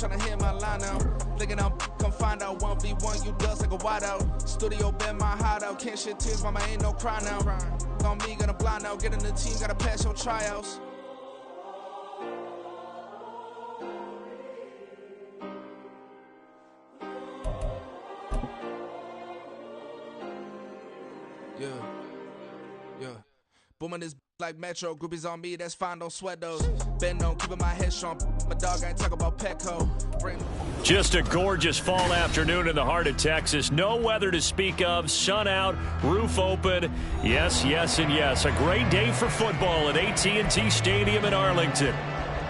tryna hit my line out. Thinking I'm come find out 1v1, you dust like a wideout. Studio been my hideout, can't shed tears, mama ain't no cry now. On me, gonna blind out, get in the team, gotta pass your tryouts. Yeah. Booming this like Metro, groupies on me, that's fine, don't sweat those. Been on, keeping my head strong. My dog ain't talking about Petco. Just a gorgeous fall afternoon in the heart of Texas. No weather to speak of, sun out, roof open. Yes, yes, and yes. A great day for football at AT&T Stadium in Arlington.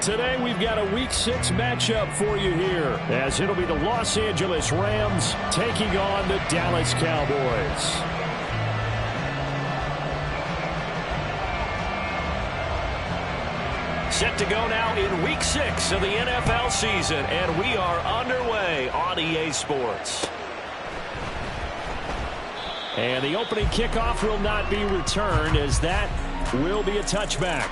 Today we've got a Week 6 matchup for you here, as it'll be the Los Angeles Rams taking on the Dallas Cowboys. Set to go now in Week 6 of the NFL season, and we are underway on EA Sports. And the opening kickoff will not be returned, as that will be a touchback.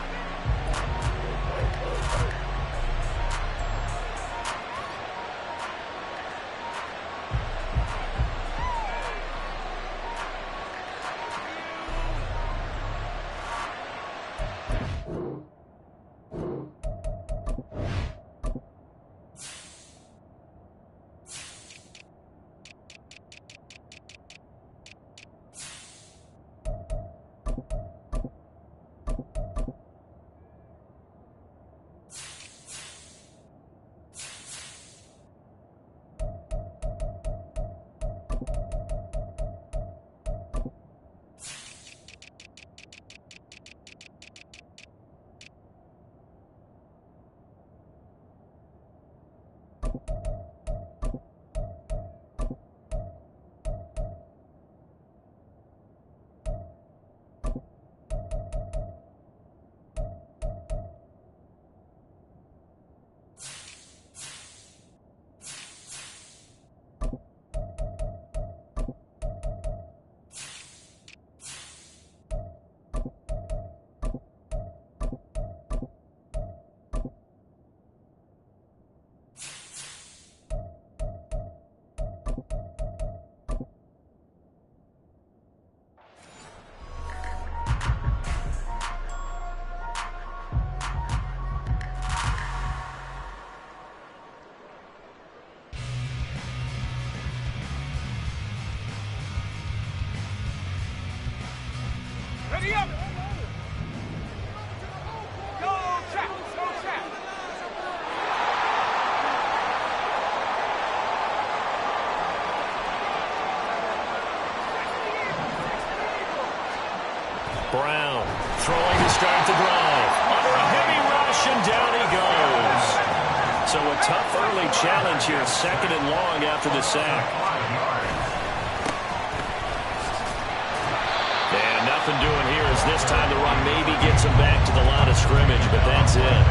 Ready up! Go trap! Go trap! Brown throwing to start the drive. Under a heavy rush, and down he goes. So a tough early challenge here, 2nd and long after the sack. And nothing doing here as this time the run maybe gets him back to the line of scrimmage, but that's it.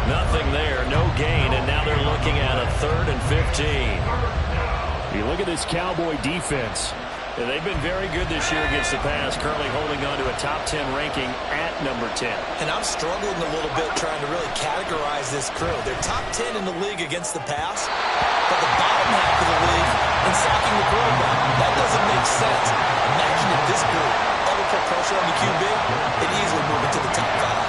Nothing there, no gain, and now they're looking at a 3rd and 15. You look at this Cowboy defense. They've been very good this year against the pass, currently holding on to a top 10 ranking at number 10. And I'm struggling a little bit trying to really categorize this crew. They're top 10 in the league against the pass, but the bottom half of the league in sacking the quarterback. That doesn't make sense. Imagine if this group ever put pressure on the QB, they'd easily move into the top 5.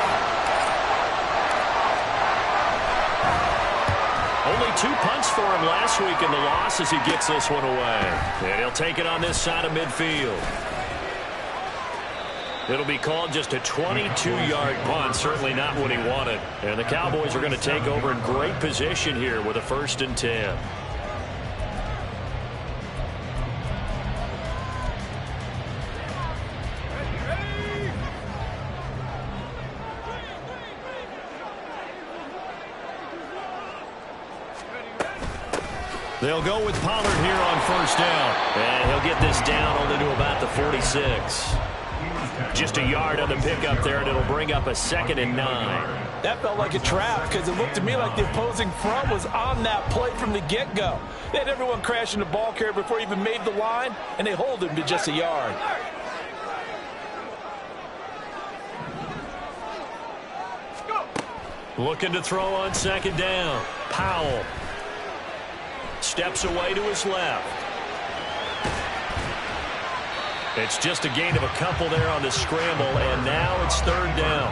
Only 2 punts for him last week in the loss as he gets this one away. And he'll take it on this side of midfield. It'll be called just a 22-yard punt, certainly not what he wanted. And the Cowboys are going to take over in great position here with a 1st and 10. They'll go with Pollard here on 1st down. And he'll get this down only to about the 46. Just a yard on the pickup there, and it'll bring up a 2nd and 9. That felt like a trap because it looked to me like the opposing front was on that play from the get-go. They had everyone crashing the ball carrier before he even made the line, and they hold him to just a yard. Looking to throw on 2nd down. Powell. Steps away to his left. It's just a gain of a couple there on the scramble, and now it's third down.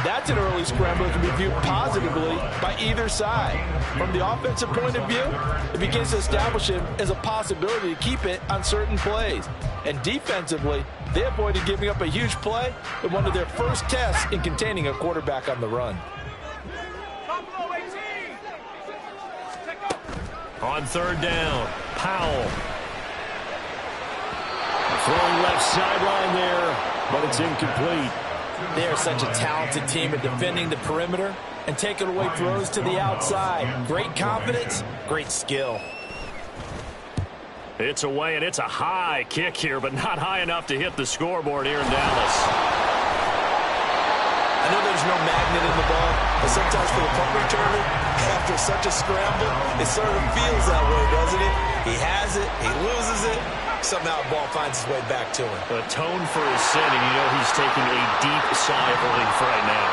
That's an early scramble that can be viewed positively by either side. From the offensive point of view, it begins to establish him as a possibility to keep it on certain plays. And defensively, they avoided giving up a huge play in one of their first tests in containing a quarterback on the run. On third down, Powell. Throwing left sideline there, but it's incomplete. They are such a talented team at defending the perimeter and taking away throws to the outside. Great confidence, great skill. It's away, and it's a high kick here, but not high enough to hit the scoreboard here in Dallas. I know there's no magnet in the ball, but sometimes for the punt returner, after such a scramble, it sort of feels that way, doesn't it? He has it, he loses it. Somehow the ball finds its way back to him. Atone for his sin, and you know he's taking a deep sigh of relief right now.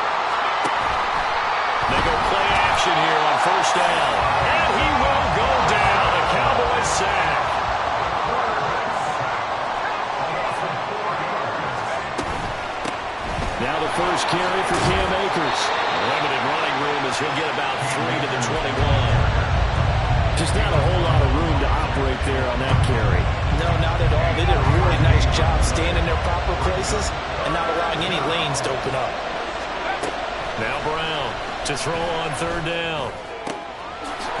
They go play action here on first down. And he will go down. A Cowboy sack. Now the first carry for Cam Akers. Limited running room as he'll get about 3 to the 21. Just not a whole lot of room to operate there on that carry. No, not at all. They did a really nice job staying in their proper places and not allowing any lanes to open up. Now Brown to throw on third down.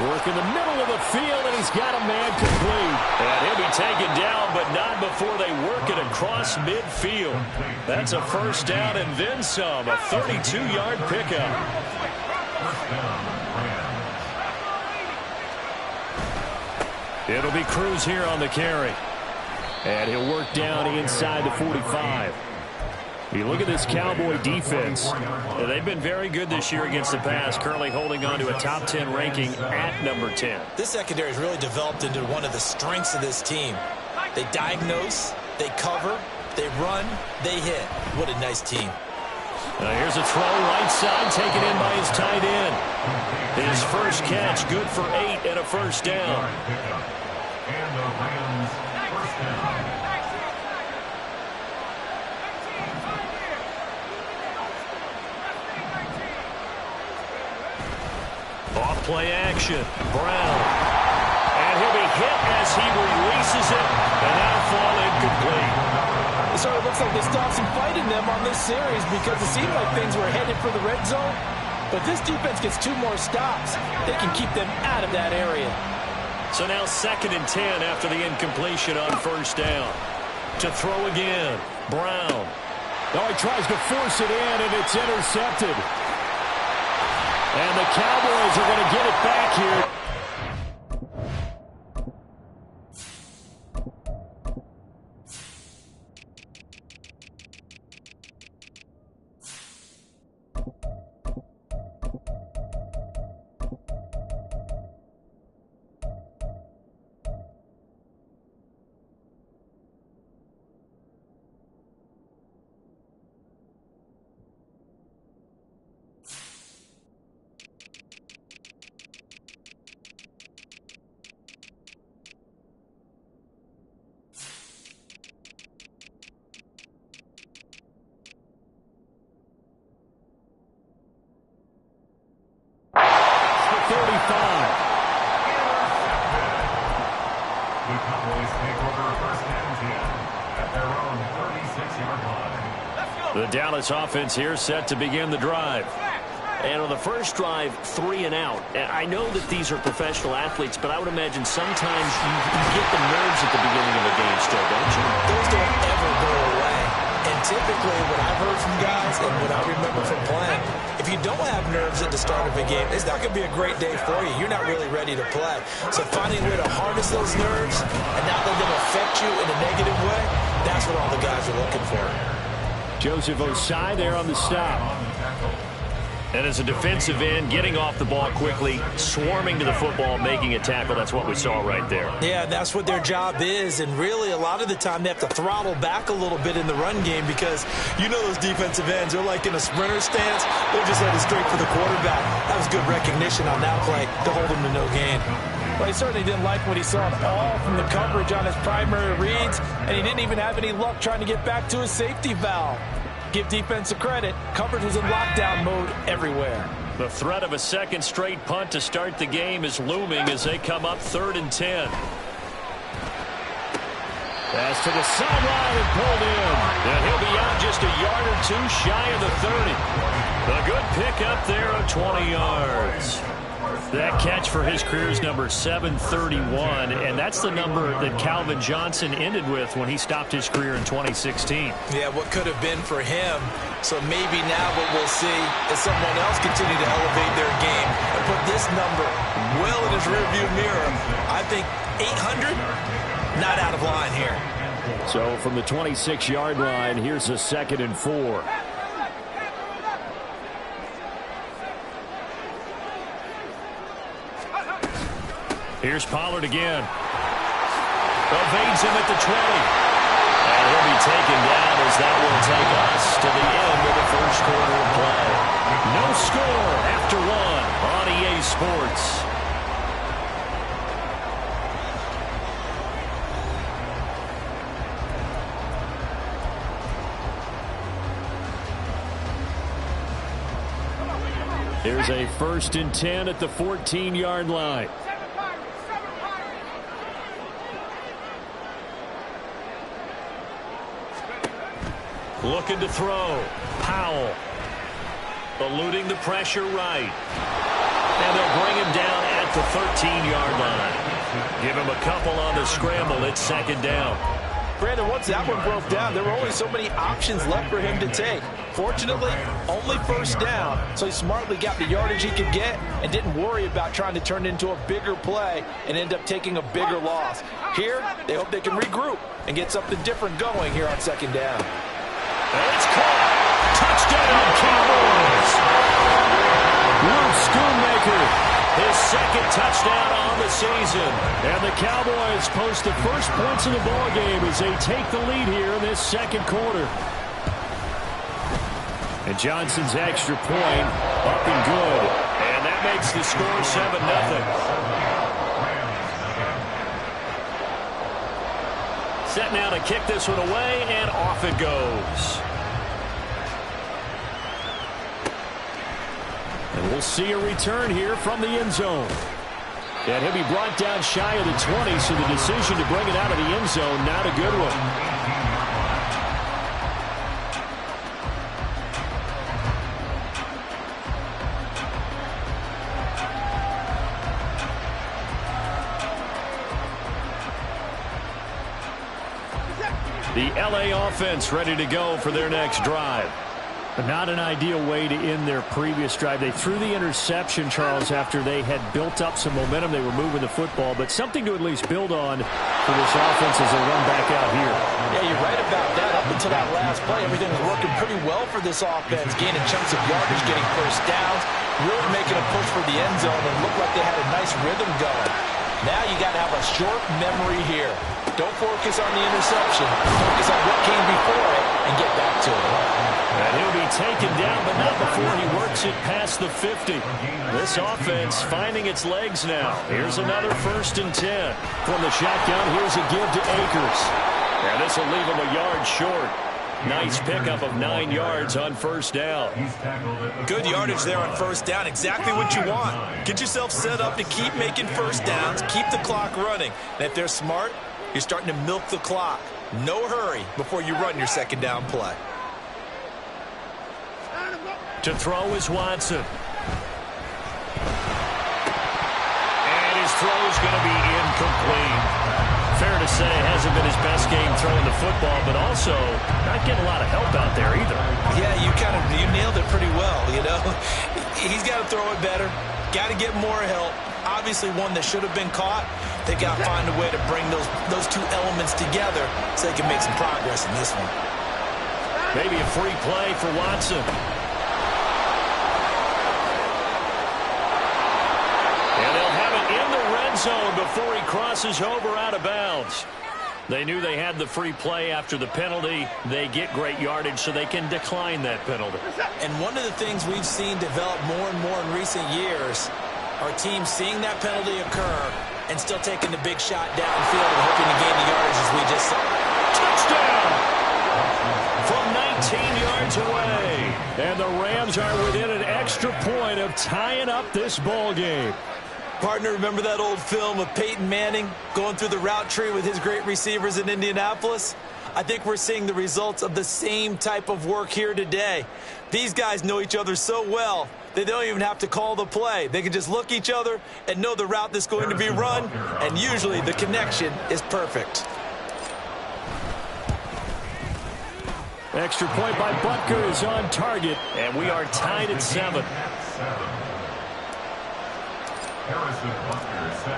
Work in the middle of the field, and he's got a man complete. And he'll be taken down, but not before they work it across midfield. That's a first down and then some, a 32-yard pickup. It'll be Cruz here on the carry. And he'll work down inside the 45. You look at this Cowboy defense. They've been very good this year against the pass, currently holding on to a top 10 ranking at number 10. This secondary has really developed into one of the strengths of this team. They diagnose, they cover, they run, they hit. What a nice team. Here's a throw, right side, taken in by his tight end. His first catch, good for 8 and a first down. And the Rams first down. Off play action, Brown. And he'll be hit as he releases it, and that'll fall incomplete. It sort of looks like they stopped some fight in them on this series because it seemed like things were headed for the red zone. But this defense gets 2 more stops. They can keep them out of that area. So now 2nd and 10 after the incompletion on first down. To throw again, Brown. Oh, he tries to force it in, and it's intercepted. And the Cowboys are going to get it back here. The Cowboys take over first and 10 at their own 36-yard line. The Dallas offense here set to begin the drive. And on the first drive, 3 and out. I know that these are professional athletes, but I would imagine sometimes you get the nerves at the beginning of a game still, don't you? Those don't ever go away. And typically, what I've heard from guys and what I remember from playing, if you don't have nerves at the start of a game, it's not going to be a great day for you. You're not really ready to play. So finding a way to harness those nerves and not let them affect you in a negative way, that's what all the guys are looking for. Joseph Osai there on the stop. And as a defensive end, getting off the ball quickly, swarming to the football, making a tackle, that's what we saw right there. Yeah, that's what their job is, and really a lot of the time they have to throttle back a little bit in the run game because you know those defensive ends, they're like in a sprinter stance, they're just headed straight for the quarterback. That was good recognition on that play to hold them to no gain. Well, he certainly didn't like what he saw at all from the coverage on his primary reads, and he didn't even have any luck trying to get back to his safety valve. Give defense a credit. Coverage was in lockdown mode everywhere. The threat of a second straight punt to start the game is looming as they come up 3rd and 10. Pass to the sideline and pulled in. And he'll be out just a yard or two shy of the 30. A good pickup there of 20 yards. That catch for his career is number 731, and that's the number that Calvin Johnson ended with when he stopped his career in 2016. Yeah, what could have been for him. So maybe now what we'll see is someone else continue to elevate their game and put this number well in his rearview mirror. I think 800, not out of line here. So from the 26-yard line, here's a 2nd and 4. Here's Pollard again. Evades him at the 20. And he'll be taken down as that will take us to the end of the first quarter of play. No score after 1 on EA Sports. Here's a 1st and 10 at the 14-yard line. Looking to throw. Powell. Eluding the pressure right. And they'll bring him down at the 13-yard line. Give him a couple on the scramble. It's 2nd down. Brandon, once that one broke down, there were only so many options left for him to take. Fortunately, only 1st down, so he smartly got the yardage he could get and didn't worry about trying to turn it into a bigger play and end up taking a bigger loss. Here, they hope they can regroup and get something different going here on 2nd down. And it's caught. Touchdown, Cowboys. Luke Schoonmaker. His 2nd touchdown on the season. And the Cowboys post the first points in the ballgame as they take the lead here in this 2nd quarter. And Johnson's extra point up and good. And that makes the score 7-0. Set now to kick this one away, and off it goes. And we'll see a return here from the end zone. And he'll be brought down shy of the 20, so the decision to bring it out of the end zone, not a good one. The LA offense ready to go for their next drive. But not an ideal way to end their previous drive. They threw the interception, Charles, after they had built up some momentum. They were moving the football, but something to at least build on for this offense as they run back out here. Yeah, you're right about that. Up until that last play, everything was working pretty well for this offense, gaining chunks of yardage, getting 1st downs, really making a push for the end zone, and looked like they had a nice rhythm going. Now you got to have a short memory here. Don't focus on the interception. Focus on what came before it and get back to it. And he'll be taken down, but not before he works it past the 50. This offense finding its legs now. Here's another 1st and 10. From the shotgun, here's a give to Akers. And this will leave him a yard short. Nice pickup of 9 yards on 1st down. Good yardage there on 1st down. Exactly what you want. Get yourself set up to keep making 1st downs, keep the clock running. And if they're smart, you're starting to milk the clock. No hurry before you run your 2nd down play. To throw is Watson. And his throw is going to be incomplete. Fair to say, hasn't been his best game throwing the football, but also not getting a lot of help out there either. Yeah, you nailed it pretty well, you know. He's got to throw it better. Got to get more help. Obviously one that should have been caught. They got to find a way to bring those two elements together so they can make some progress in this one. Maybe a free play for Watson. Zone before he crosses over out of bounds. They knew they had the free play after the penalty. They get great yardage so they can decline that penalty. And one of the things we've seen develop more and more in recent years Our team seeing that penalty occur and still taking the big shot downfield and hoping to gain the yardage as we just said. Touchdown! From 19 yards away. And the Rams are within an extra point of tying up this ball game. Partner, remember that old film of Peyton Manning going through the route tree with his great receivers in Indianapolis? I think we're seeing the results of the same type of work here today. These guys know each other so well, they don't even have to call the play. They can just look each other and know the route that's going to be run, and usually the connection is perfect. Extra point by Butker is on target, and we are tied at 7.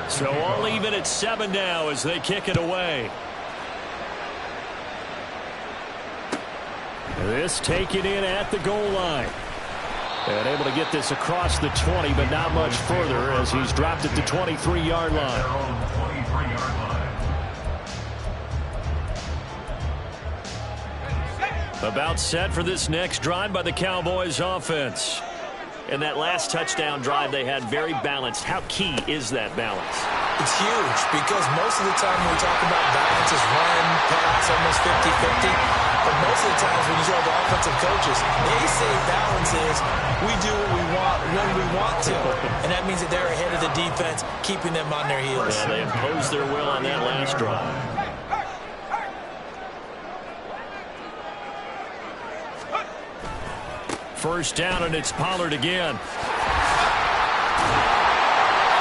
So all even at 7 now as they kick it away. This taken in at the goal line. And able to get this across the 20, but not much further as he's dropped at the 23-yard line. About set for this next drive by the Cowboys offense. And that last touchdown drive they had very balanced. How key is that balance? It's huge because most of the time when we talk about balance is run, pass, almost 50-50. But most of the times when you talk to offensive coaches, they say balance is we do what we want when we want to. And that means that they're ahead of the defense, keeping them on their heels. Yeah, they imposed their will on that last drive. First down, and it's Pollard again.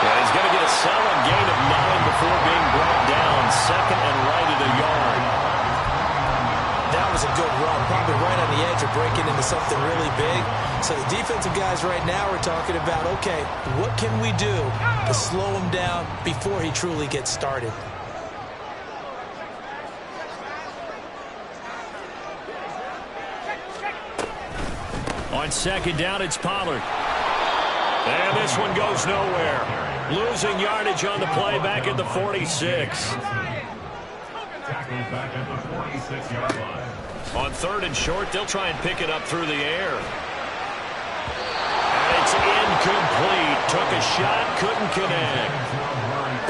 And he's going to get a solid gain of 9 before being brought down. Second and right at a yard. That was a good run, probably right on the edge of breaking into something really big. So the defensive guys right now are talking about, okay, what can we do to slow him down before he truly gets started? On second down, it's Pollard. And this one goes nowhere. Losing yardage on the play back at the 46. On third and short, they'll try and pick it up through the air. And it's incomplete. Took a shot, couldn't connect.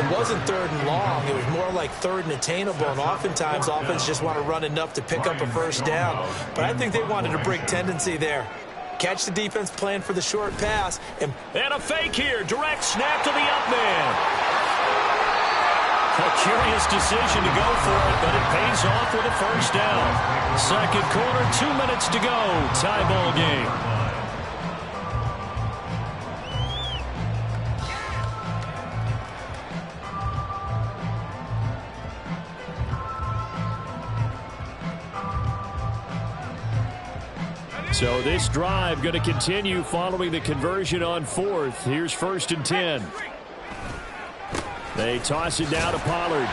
It wasn't third and long. It was more like third and attainable, and oftentimes offense just want to run enough to pick up a first down. But I think they wanted a break tendency there. Catch the defense plan for the short pass. And a fake here. Direct snap to the up man. A curious decision to go for it, but it pays off with a first down. Second quarter, 2 minutes to go. Tie ball game. So this drive going to continue following the conversion on fourth. Here's first and 10. They toss it down to Pollard.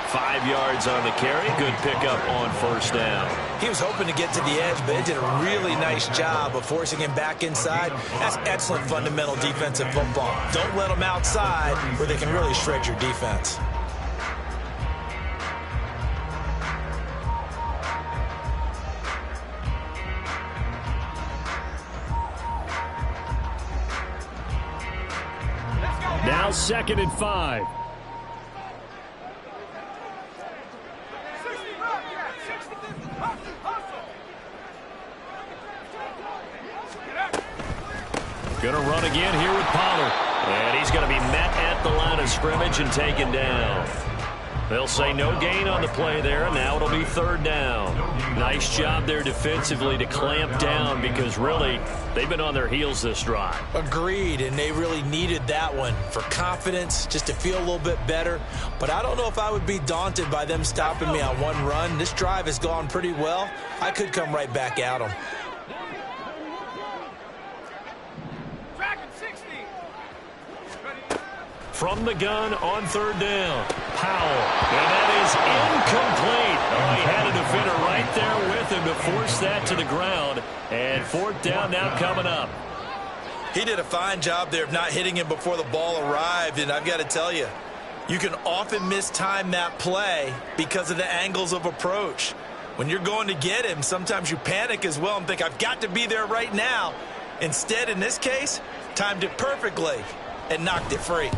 5 yards on the carry. Good pickup on first down. He was hoping to get to the edge, but it did a really nice job of forcing him back inside. That's excellent fundamental defensive football. Don't let them outside where they can really shred your defense. Now second and 5. Going to run again here with Pollard. And he's going to be met at the line of scrimmage and taken down. They'll say no gain on the play there, and now it'll be third down. Nice job there defensively to clamp down because really they've been on their heels this drive. Agreed, and they really needed that one for confidence, just to feel a little bit better. But I don't know if I would be daunted by them stopping me on one run. This drive has gone pretty well. I could come right back at them. From the gun on third down, Powell. And that is incomplete. Oh, he had a defender right there with him to force that to the ground. And fourth down now coming up. He did a fine job there of not hitting him before the ball arrived. And I've got to tell you, you can often mistime that play because of the angles of approach. When you're going to get him, sometimes you panic as well and think, I've got to be there right now. Instead, in this case, timed it perfectly, and knocked it free.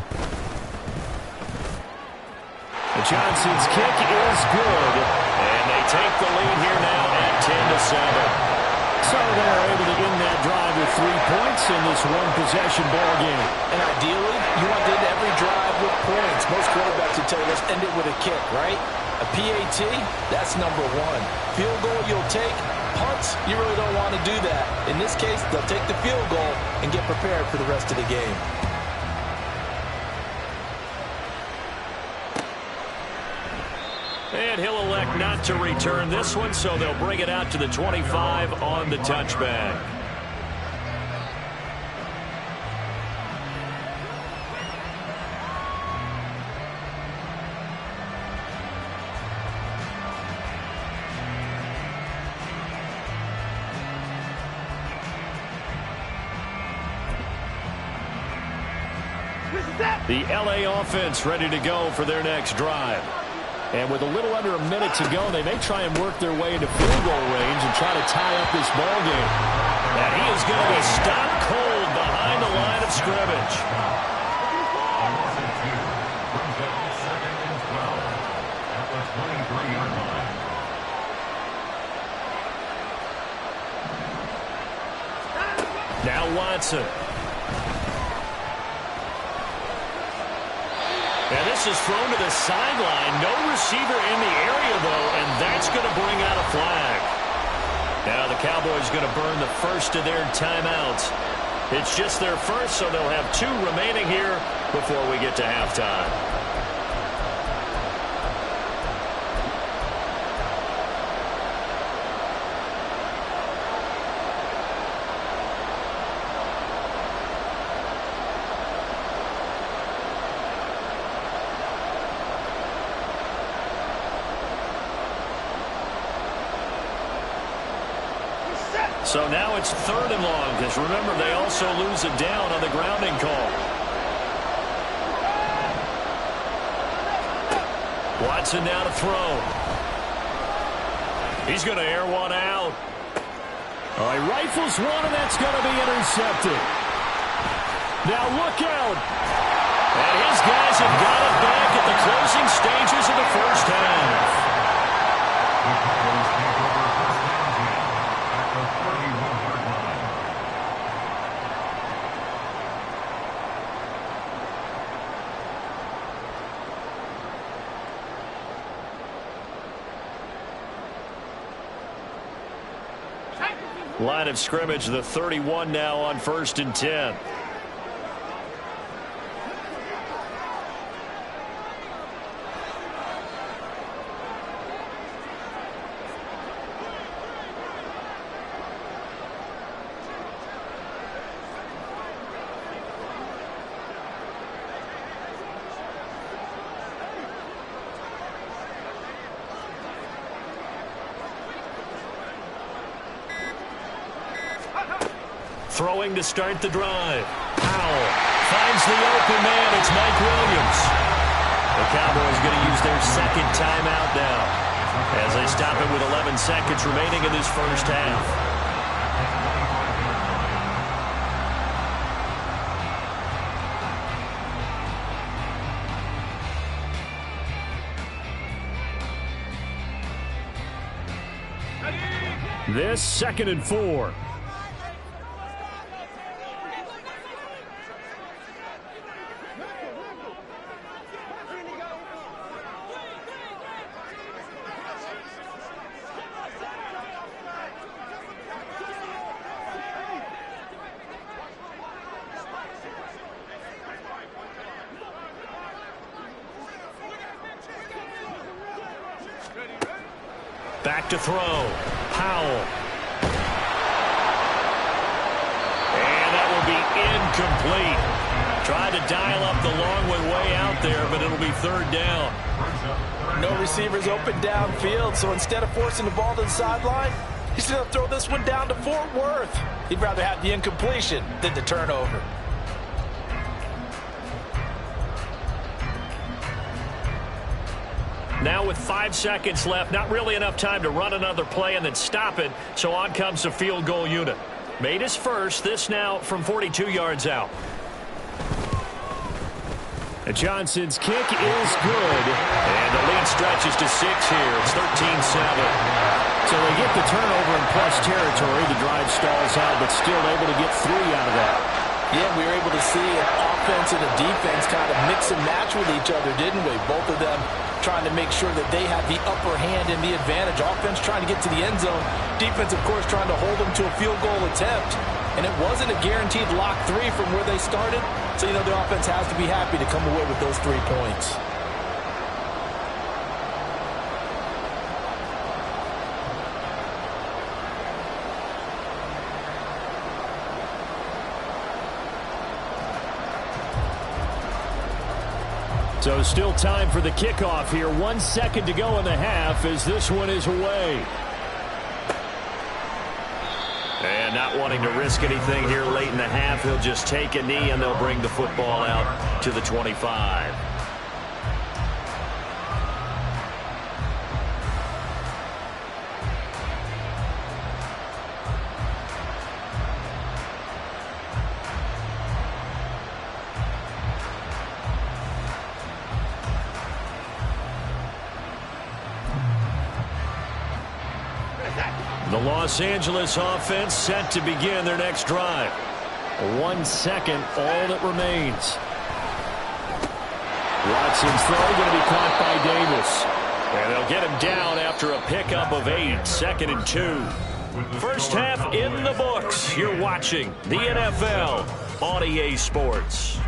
Johnson's kick is good, and they take the lead here now at 10-7. So they're able to end that drive with 3 points in this one-possession ball game. And ideally, you want to end every drive with points. Most quarterbacks would tell you, let's end it with a kick, right? A PAT, that's number one. Field goal you'll take. Punts, you really don't want to do that. In this case, they'll take the field goal and get prepared for the rest of the game. And he'll elect not to return this one, so they'll bring it out to the 25 on the touchback. The LA offense ready to go for their next drive. And with a little under a minute to go, they may try and work their way into field goal range and try to tie up this ball game. And he is going to be stopped cold behind the line of scrimmage. Now Watson. And this is thrown to the sideline. No receiver in the area, though, and that's going to bring out a flag. Now the Cowboys going to burn the first of their timeouts. It's just their first, so they'll have 2 remaining here before we get to halftime. So now it's 3rd and long, because remember, they also lose it down on the grounding call. Watson now to throw. He's going to air one out. All right, rifles one, and that's going to be intercepted. Now look out. And his guys have got it back at the closing stages of the first half. Line of scrimmage, the 31 now on 1st and 10. Throwing to start the drive. Powell finds the open man. It's Mike Williams. The Cowboys going to use their 2nd timeout now as they stop it with 11 seconds remaining in this first half. This 2nd and 4. Back to throw. Powell. And that will be incomplete. Tried to dial up the long way out there, but it'll be 3rd down. No receivers open downfield, so instead of forcing the ball to the sideline, he's going to throw this one down to Fort Worth. He'd rather have the incompletion than the turnover. Now with 5 seconds left, not really enough time to run another play and then stop it, so on comes the field goal unit. Made his first. This now from 42 yards out. And Johnson's kick is good. And the lead stretches to 6 here. It's 13-7. So they get the turnover in plus territory. The drive stalls out, but still able to get 3 out of that. Yeah, we were able to see an offense and a defense kind of mix and match with each other, didn't we? Both of them trying to make sure that they have the upper hand and the advantage. Offense trying to get to the end zone. Defense, of course, trying to hold them to a field goal attempt. And it wasn't a guaranteed lock 3 from where they started. So, the offense has to be happy to come away with those 3 points. So still time for the kickoff here. 1 second to go in the half as this one is away. And not wanting to risk anything here late in the half, he'll just take a knee and they'll bring the football out to the 25. The Los Angeles offense set to begin their next drive. 1 second, all that remains. Watson's throw going to be caught by Davis. And they'll get him down after a pickup of 8, 2nd and 2. First half in the books. You're watching the NFL on EA Sports.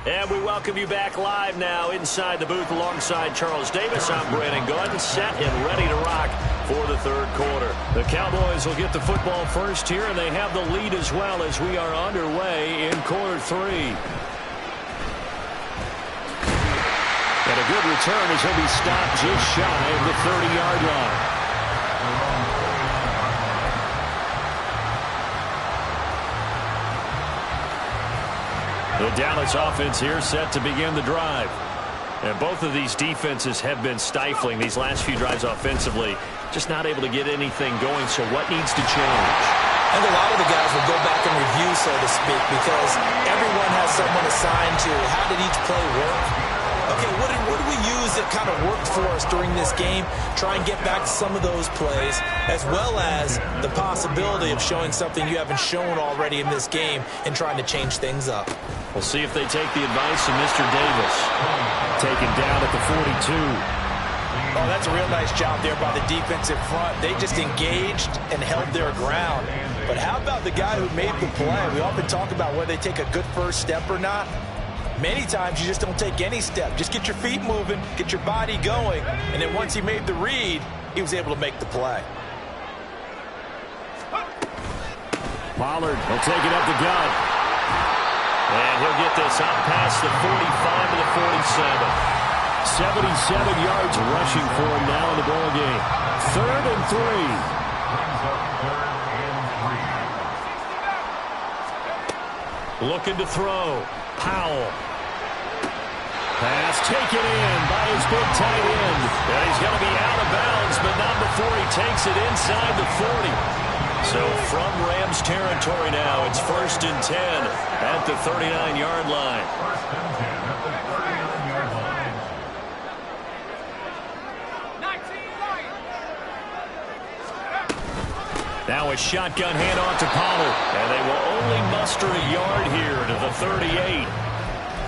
And we welcome you back live now inside the booth alongside Charles Davis. I'm Brandon Gordon, set and ready to rock for the third quarter. The Cowboys will get the football first here, and they have the lead as well as we are underway in quarter 3. And a good return as he'll be stopped just shy of the 30-yard line. The Dallas offense here set to begin the drive. And both of these defenses have been stifling these last few drives offensively. Just not able to get anything going, so what needs to change? I think a lot of the guys will go back and review, so to speak, because everyone has someone assigned to how did each play work. Okay, what did we use that kind of worked for us during this game? Try and get back to some of those plays, as well as the possibility of showing something you haven't shown already in this game and trying to change things up. We'll see if they take the advice of Mr. Davis. Taken down at the 42. Oh, that's a real nice job there by the defensive front. They just engaged and held their ground. But how about the guy who made the play? We often talk about whether they take a good first step or not. Many times you just don't take any step. Just get your feet moving, get your body going, and then once he made the read, he was able to make the play. Pollard will take it up the gut. And he'll get this out past the 45 to the 47. 77 yards rushing for him now in the ball game. 3rd and 3. Looking to throw. Powell. Pass taken in by his big tight end. And he's going to be out of bounds, but not before he takes it inside the 40. So from Rams territory now, it's 1st and 10 at the 39-yard line. First and 10 at the 39-yard line. 19 Now a shotgun handoff to Pollard. And they will only muster a yard here to the 38.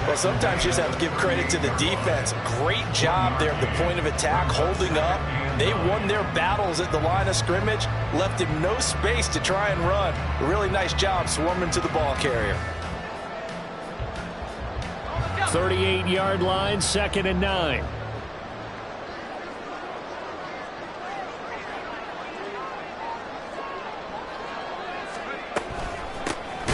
Well, sometimes you just have to give credit to the defense. Great job there at the point of attack, holding up. They won their battles at the line of scrimmage, left him no space to try and run. A really nice job swarming to the ball carrier. 38-yard line, 2nd and 9.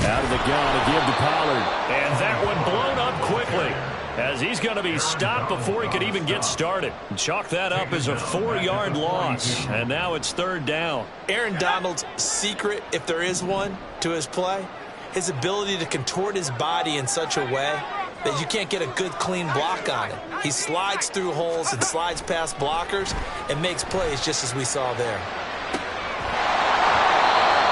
Out of the gun to give to Pollard. And that one blown up quickly. as he's going to be stopped before he could even get started. Chalk that up as a 4-yard loss, and now it's 3rd down. Aaron Donald's secret, if there is one, to his play, his ability to contort his body in such a way that you can't get a good, clean block on it. He slides through holes and slides past blockers and makes plays just as we saw there.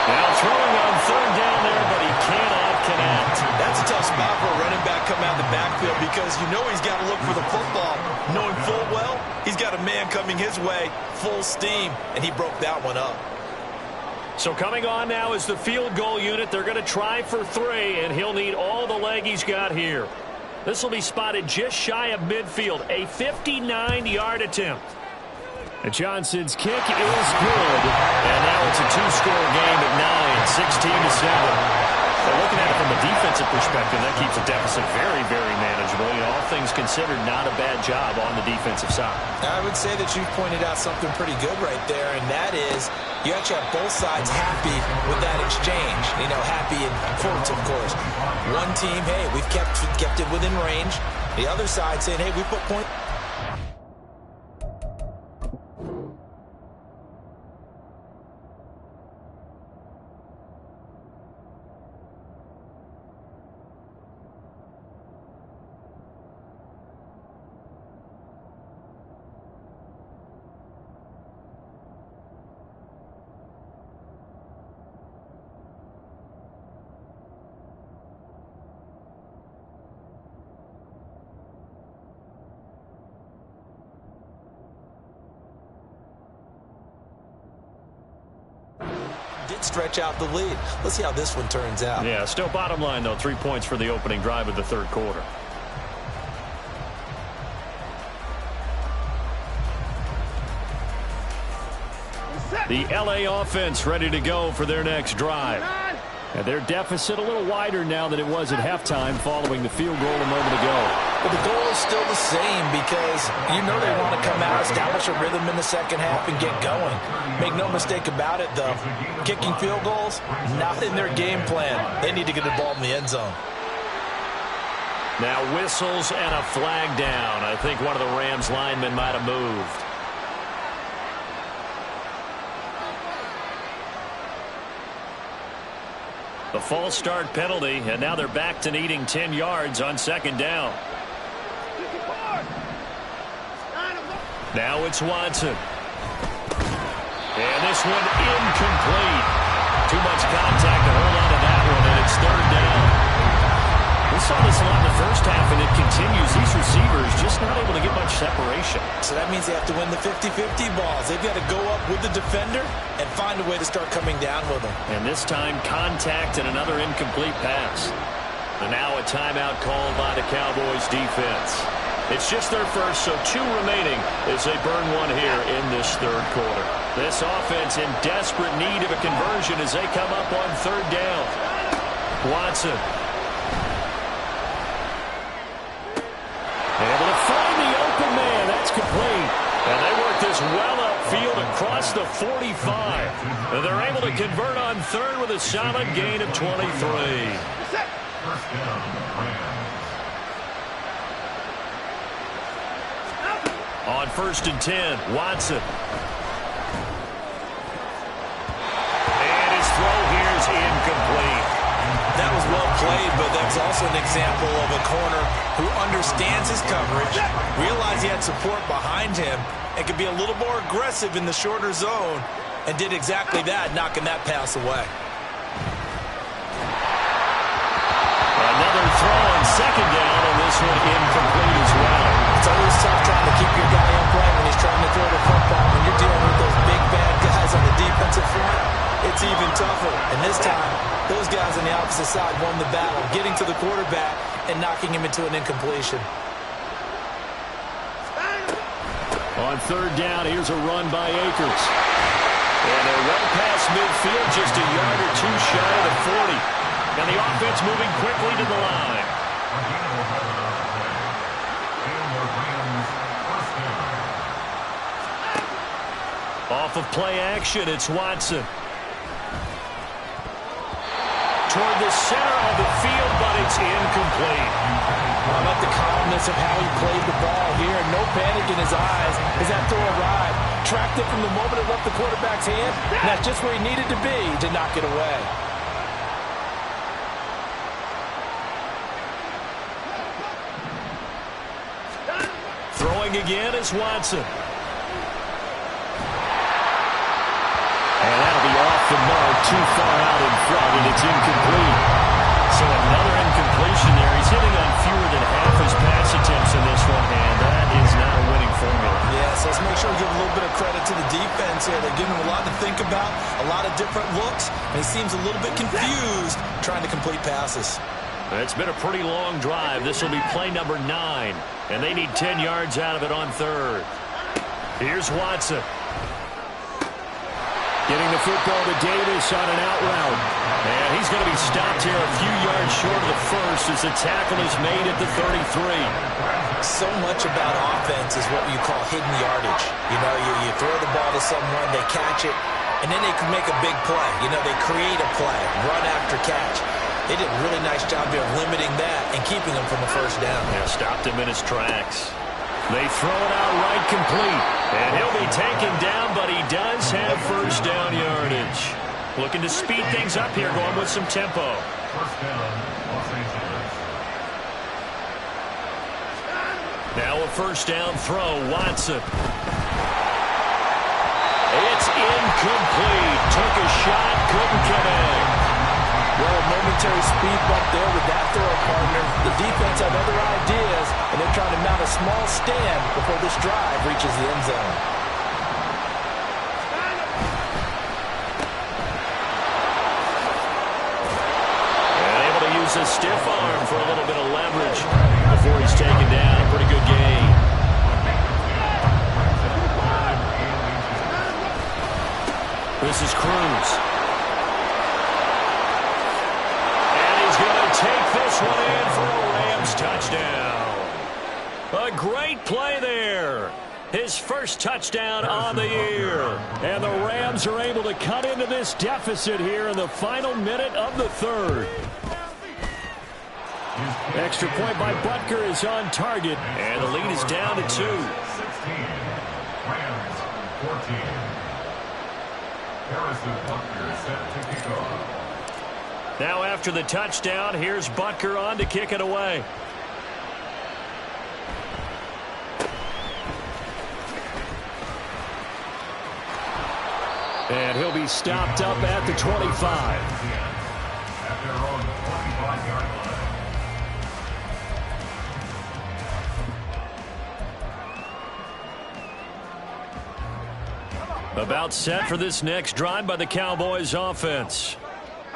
Now throwing on 3rd down there, but he cannot connect. That's a tough spot for a running back coming out of the backfield because you know he's got to look for the football, knowing full well he's got a man coming his way, full steam, and he broke that one up. So coming on now is the field goal unit. They're going to try for 3, and he'll need all the leg he's got here. This will be spotted just shy of midfield, a 59-yard attempt. And Johnson's kick is good. And now it's a 2-score game at 9, 16-7. But looking at it from a defensive perspective, that keeps the deficit very, very manageable. You know, all things considered, not a bad job on the defensive side. I would say that you've pointed out something pretty good right there, and that is you actually have both sides happy with that exchange. You know, happy in quotes, of course. One team, hey, we've kept it within range. The other side saying, hey, we put points. Did stretch out the lead. Let's see how this one turns out. Yeah, still bottom line, though. 3 points for the opening drive of the 3rd quarter. The LA offense ready to go for their next drive. And their deficit a little wider now than it was at halftime following the field goal a moment ago. But the goal is still the same because you know they want to come out, establish a rhythm in the second half, and get going. Make no mistake about it, though. Kicking field goals, not in their game plan. They need to get the ball in the end zone. Now whistles and a flag down. I think one of the Rams linemen might have moved. The false start penalty, and now they're back to needing 10 yards on 2nd down. Now it's Watson. And this one incomplete. Too much contact to hold on to that one, and it's 3rd down. We saw this a lot in the first half, and it continues. These receivers just not able to get much separation. So that means they have to win the 50-50 balls. They've got to go up with the defender and find a way to start coming down with them. And this time, contact and another incomplete pass. And now a timeout called by the Cowboys defense. It's just their first, so 2 remaining as they burn one here in this 3rd quarter. This offense in desperate need of a conversion as they come up on 3rd down. Watson. Able to find the open man. That's complete. And they work this well upfield across the 45. And they're able to convert on 3rd with a solid gain of 23. On 1st and 10, Watson. And his throw here is incomplete. That was well played, but that's also an example of a corner who understands his coverage, realized he had support behind him, and could be a little more aggressive in the shorter zone, and did exactly that, knocking that pass away. Another throw on 2nd down, and this one incomplete as well. It's always tough trying to keep your guy upright when he's trying to throw the football. When you're dealing with those big, bad guys on the defensive front, it's even tougher. And this time, those guys on the opposite side won the battle, getting to the quarterback and knocking him into an incompletion. On 3rd down, here's a run by Akers. And they're well past midfield, just a yard or 2 shy of the 40. And the offense moving quickly to the line. Off of play action, it's Watson. Toward the center of the field, but it's incomplete. I like the calmness awareness of how he played the ball here. No panic in his eyes as that throw arrived. Tracked it from the moment it left the quarterback's hand. And that's just where he needed to be to knock it away. Throwing again is Watson. And that'll be off the mark, too far out in front, and it's incomplete. So another incompletion there. He's hitting on fewer than half his pass attempts in this one, and that is not a winning formula. Yes, let's make sure we give a little bit of credit to the defense here. They're giving him a lot to think about, a lot of different looks, and he seems a little bit confused trying to complete passes. It's been a pretty long drive. This will be play number 9, and they need 10 yards out of it on third. Here's Watson. Getting the football to Davis on an out route. And he's going to be stopped here a few yards short of the first as the tackle is made at the 33. So much about offense is what you call hidden yardage. You know, you throw the ball to someone, they catch it, and then they can make a big play. You know, they create a play, run after catch. They did a really nice job here of limiting that and keeping him from the first down. Yeah, stopped him in his tracks. They throw it out right complete. And he'll be taken down, but he does have first down yardage. Looking to speed things up here, going with some tempo. First down, Los Angeles. Now a first down throw, Watson. It's incomplete. Took a shot, couldn't connect. Well, a momentary speed bump there with that throw, partner. The defense have other ideas, and they're trying to mount a small stand before this drive reaches the end zone. And able to use a stiff arm for a little bit of leverage before he's taken down. A pretty good gain. This is Cruz. Take this one in for a Rams touchdown. A great play there. His first touchdown on the year. And the Rams are able to cut into this deficit here in the final minute of the third. Extra point by Butker is on target. And the lead is down to 2. 16. Rams 14. Harrison Butker set to kick off. Now after the touchdown, here's Butker on to kick it away. And he'll be stopped up at the 25. At their own 25-yard line. About set for this next drive by the Cowboys offense.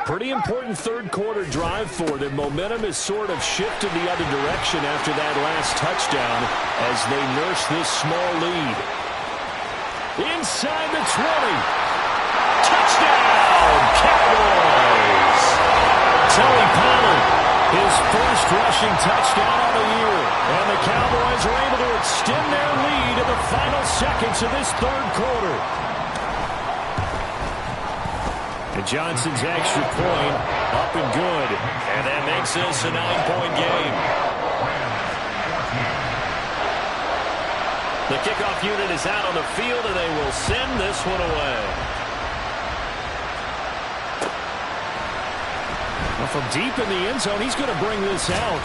Pretty important third quarter drive for them. Momentum has sort of shifted the other direction after that last touchdown as they nurse this small lead. Inside the 20. Touchdown, Cowboys! Tony Pollard, his first rushing touchdown of the year. And the Cowboys are able to extend their lead in the final seconds of this third quarter. And Johnson's extra point up and good. And that makes this a 9-point game. The kickoff unit is out on the field, and they will send this one away. Well, from deep in the end zone, he's going to bring this out.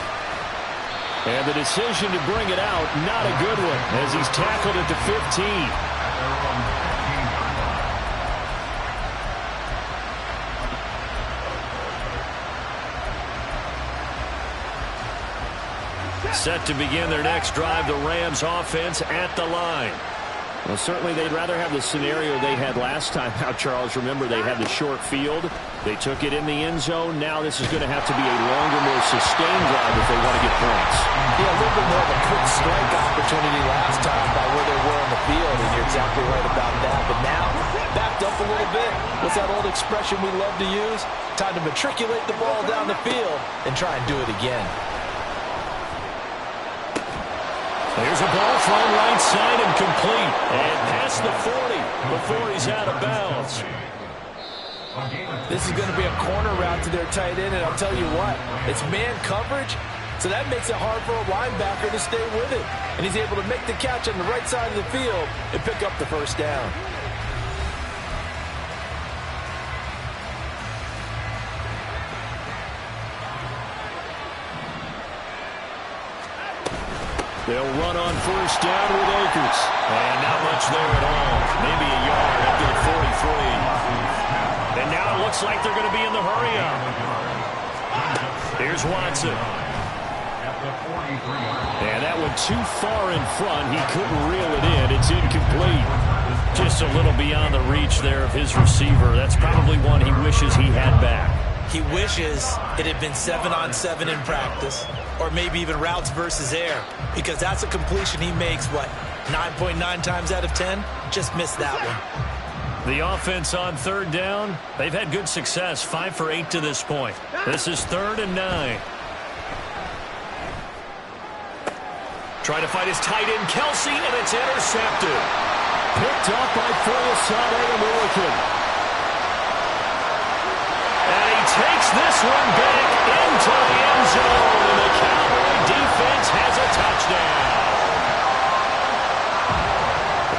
And the decision to bring it out, not a good one, as he's tackled at the 15. Set to begin their next drive, the Rams offense at the line. Well, certainly they'd rather have the scenario they had last time out, Charles. Remember, they had the short field. They took it in the end zone. Now this is going to have to be a longer, more sustained drive if they want to get points. Yeah, a little bit more of a quick strike opportunity last time by where they were on the field, and you're exactly right about that. But now, backed up a little bit. What's that old expression we love to use? Time to matriculate the ball down the field and try and do it again. There's a ball thrown right side and complete. And past the 40 before he's out of bounds. This is going to be a corner route to their tight end, and I'll tell you what, it's man coverage, So that makes it hard for a linebacker to stay with it. And he's able to make the catch on the right side of the field and pick up the first down. They'll run on first down with Akers. And not much there at all. Maybe a yard up to the 43. And now it looks like they're going to be in the hurry-up. Here's Watson. And that went too far in front. He couldn't reel it in. It's incomplete. Just a little beyond the reach there of his receiver. That's probably one he wishes he had back. He wishes it had been 7-on-7 in practice, or maybe even routes versus air, because that's a completion he makes, 9.9 times out of 10? Just missed that one. The offense on third down, they've had good success, 5 for 8 to this point. This is 3rd and 9. Trying to fight his tight end, Kelsey, and it's intercepted. Picked up by Fulasade American. And he takes this one back into the end zone, and the Cowboy defense has a touchdown.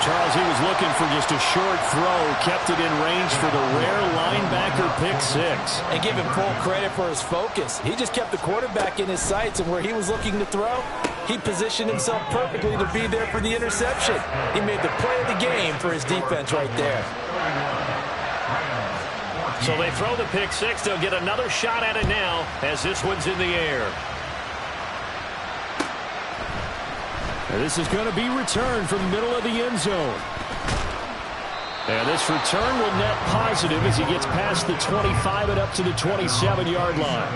Charles, he was looking for just a short throw, kept it in range for the rare linebacker pick 6. And give him full credit for his focus. He just kept the quarterback in his sights, and where he was looking to throw, he positioned himself perfectly to be there for the interception. He made the play of the game for his defense right there. So they throw the pick 6. They'll get another shot at it now as this one's in the air. This is going to be returned from the middle of the end zone. And this return will net positive as he gets past the 25 and up to the 27-yard line.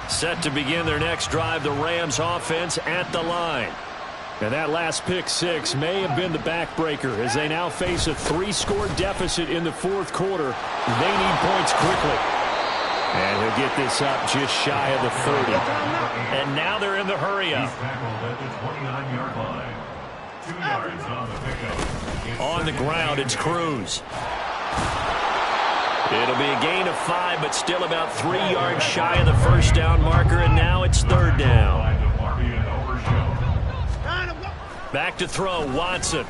Set to begin their next drive, the Rams offense at the line. And that last pick 6 may have been the backbreaker as they now face a 3-score deficit in the 4th quarter. They need points quickly. And he'll get this up just shy of the 30. And now they're in the hurry-up. On the ground, it's Cruz. It'll be a gain of 5, but still about 3 yards shy of the first down marker, and now it's 3rd down. Back to throw, Watson.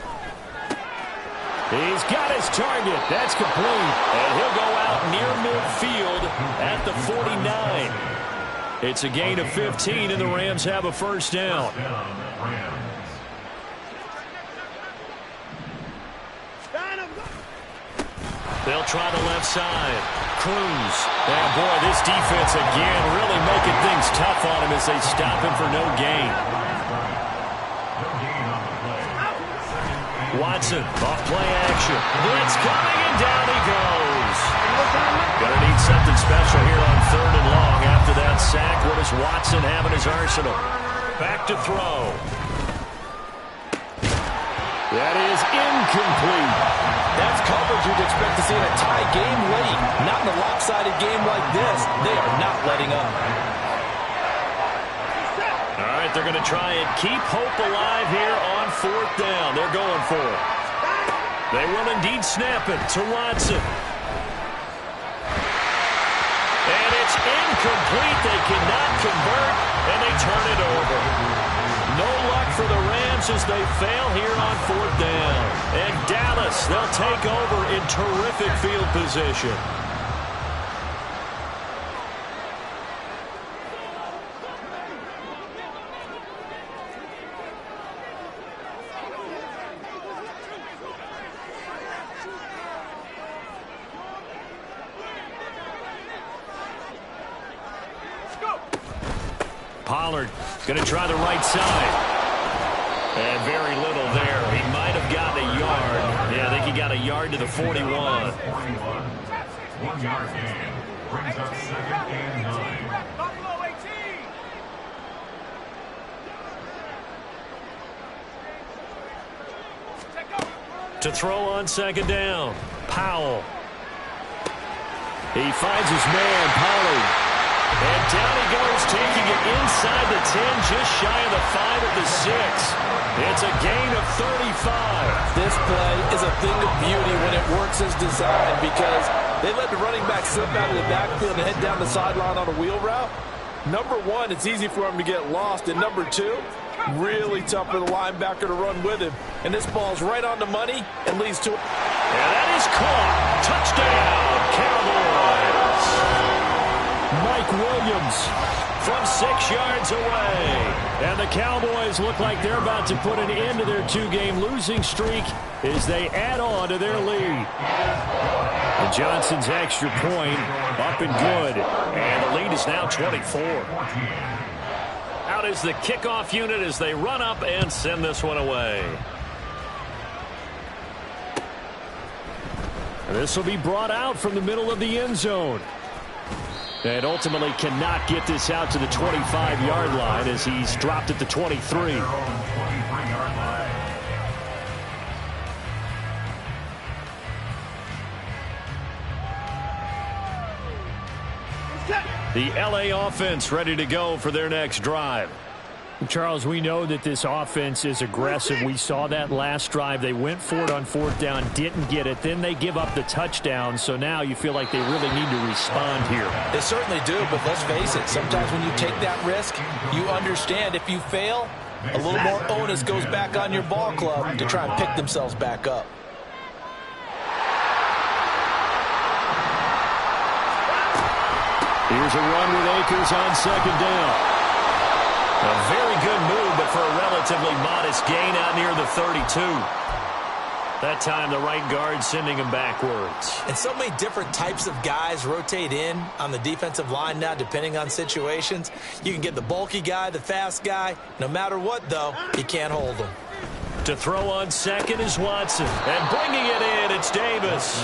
He's got his target. That's complete. And he'll go out near midfield at the 49. It's a gain of 15, and the Rams have a first down. They'll try the left side. Cruz. And boy, this defense again really making things tough on him as they stop him for no gain. Watson, off play action. Blitz coming, and down he goes. Gonna need something special here on 3rd and long. After that sack, what does Watson have in his arsenal? Back to throw. That is incomplete. That's coverage you'd expect to see in a tie game late. Not in a lopsided game like this. They are not letting up. All right, they're going to try and keep hope alive here on 4th down. They're going for it. They will indeed snap it to Watson. And it's incomplete. They cannot convert, and they turn it over. No luck for the Rams as they fail here on 4th down. And Dallas, they'll take over in terrific field position. Pollard going to try the right side. And very little there. He might have gotten a yard. Yeah, I think he got a yard to the 41. 1 yard gain. Brings up 2nd and 9. Buffalo 18. To throw on 2nd down. Powell. He finds his man, Pollard. And down he goes, taking it inside the 10, just shy of the 5 at the 6. It's a gain of 35. This play is a thing of beauty when it works as designed because they let the running back slip out of the backfield and head down the sideline on a wheel route. Number one, it's easy for him to get lost. And number two, really tough for the linebacker to run with him. And this ball's right on the money and leads to... And that is caught. Touchdown, Cowboys. Mike Williams from 6 yards away. And the Cowboys look like they're about to put an end to their 2-game losing streak as they add on to their lead. And Johnson's extra point up and good. And the lead is now 24. Out is the kickoff unit as they run up and send this one away. And this will be brought out from the middle of the end zone. And ultimately cannot get this out to the 25-yard line as he's dropped at the 23. The LA offense ready to go for their next drive. Charles, we know that this offense is aggressive. We saw that last drive. They went for it on 4th down, didn't get it. Then they give up the touchdown. So now you feel like they really need to respond here. They certainly do, but let's face it. Sometimes when you take that risk, you understand if you fail, a little more onus goes back on your ball club to try and pick themselves back up. Here's a run with Akers on 2nd down. A very good move, but for a relatively modest gain out near the 32. That time the right guard sending him backwards. And so many different types of guys rotate in on the defensive line now, depending on situations. You can get the bulky guy, the fast guy. No matter what, though, he can't hold them. To throw on 2nd is Watson. And bringing it in, it's Davis.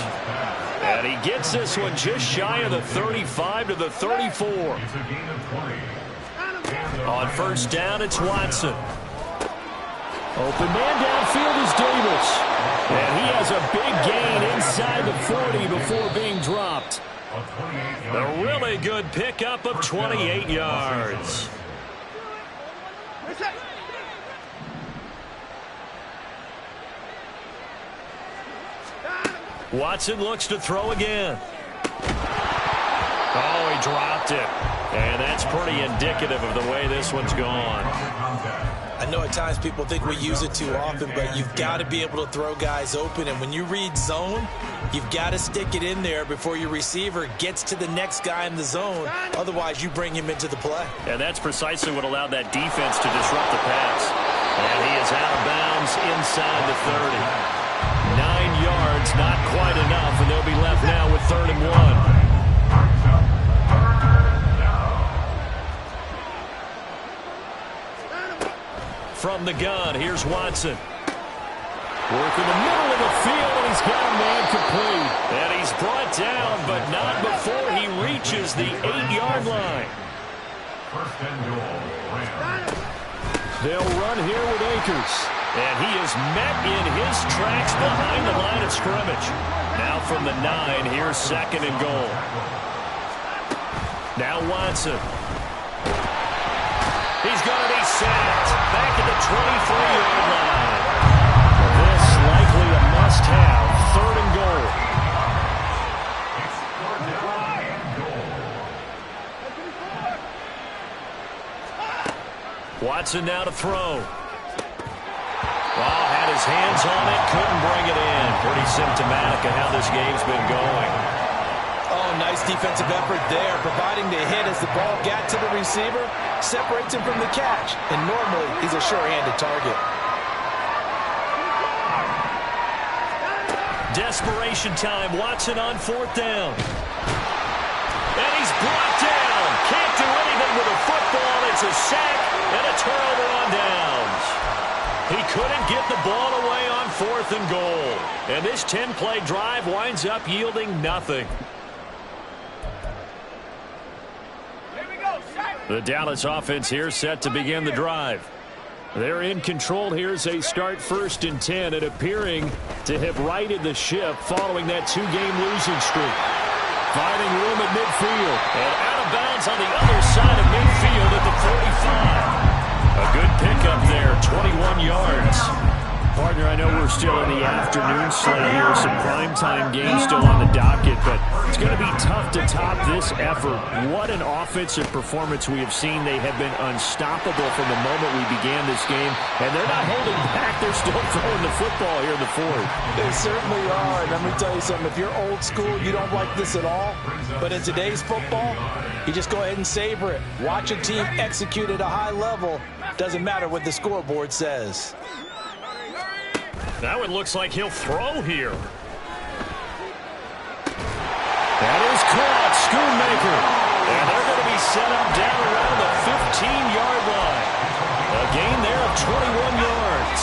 And he gets this one just shy of the 35 to the 34. On 1st down, it's Watson. Open man downfield is Davis. And he has a big gain inside the 40 before being dropped. A really good pickup of 28 yards. Watson looks to throw again. Oh, he dropped it. And that's pretty indicative of the way this one's gone. I know at times people think we use it too often, but you've got to be able to throw guys open. And when you read zone, you've got to stick it in there before your receiver gets to the next guy in the zone. Otherwise, you bring him into the play. And that's precisely what allowed that defense to disrupt the pass. And he is out of bounds inside the 30. 9 yards, not quite enough, and they'll be left now with 3rd and 1. From the gun, here's Watson. Work in the middle of the field, and he's got a man complete. And he's brought down, but not before he reaches the 8-yard line. They'll run here with Akers. And he is met in his tracks behind the line of scrimmage. Now from the 9, here's 2nd and goal. Now Watson. He's going to be sacked back at the 23-yard line. This likely a must-have, 3rd and goal. Watson now to throw. Had his hands on it, couldn't bring it in. Pretty symptomatic of how this game's been going. Oh, nice defensive effort there, providing the hit as the ball got to the receiver, separates him from the catch, and normally he's a sure-handed target. Desperation time, Watson on 4th down. And he's brought down. Can't do anything with a football. It's a sack and a turnover on downs. He couldn't get the ball away on 4th and goal. And this 10-play drive winds up yielding nothing. The Dallas offense here set to begin the drive. They're in control here as they start 1st and 10 and appearing to have righted the ship following that 2-game losing streak. Finding room at midfield. And out of bounds on the other side of midfield at the 45. A good pickup there, 21 yards. Partner, I know we're still in the afternoon slate here. Some primetime games still on the docket, but it's going to be tough to top this effort. What an offensive performance we have seen. They have been unstoppable from the moment we began this game, and they're not holding back. They're still throwing the football here in the fourth. They certainly are, and let me tell you something. If you're old school, you don't like this at all, but in today's football, you just go ahead and savor it. Watch a team execute at a high level. Doesn't matter what the scoreboard says. Now it looks like he'll throw here. That is caught. Schoonmaker. And they're going to be set up down around the 15-yard line. A gain there of 21 yards.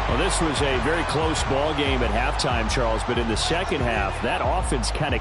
Well, this was a very close ball game at halftime, Charles, but in the second half, that offense kind of